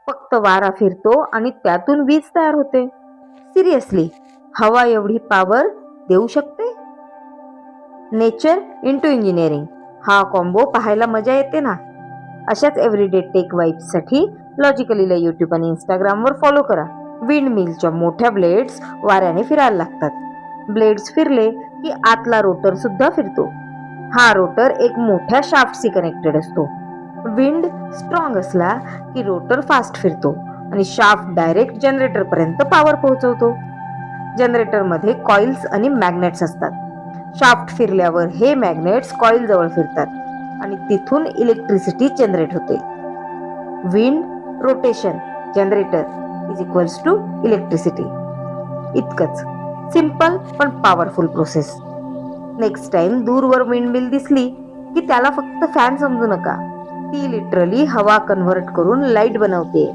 फक्त वारा फिरतो आणि त्यातून वीज तयार होते. सिरियसली, हवा एवढी पॉवर देऊ शकते? नेचर इंटू इंजिनिअरिंग हा कॉम्बो पाहायला मजा येते ना. अशाच एव्हरीडे टेक वाईब्ससाठी लॉजिकलीला यूट्यूब आणि इंस्टाग्रामवर फॉलो करा. विंड मिलच्या मोठ्या ब्लेड्स वाऱ्याने फिरायला लागतात. ब्लेड्स फिरले की आतला रोटर सुद्धा फिरतो. हा रोटर एक मोठ्या शाफ्टशी कनेक्टेड असतो. विंड स्ट्रॉंग असला की रोटर फास्ट फिरतो आणि शाफ्ट डायरेक्ट जनरेटर पर्यंत पॉवर पोहोचवतो. जनरेटरमध्ये कॉइल्स आणि मॅग्नेट्स असतात. शाफ्ट फिरल्यावर हे मॅग्नेट्स कॉइल जवळ फिरतात आणि तिथून इलेक्ट्रिसिटी जनरेट होते. Wind rotation generator is equals to electricity. इतकंच सिंपल पण पॉवरफुल प्रोसेस. नेक्स्ट टाइम दूरवर विंड मिल दिसली की त्याला फक्त फॅन समजू नका. ती लिटरली हवा कन्व्हर्ट करून लाईट बनवते.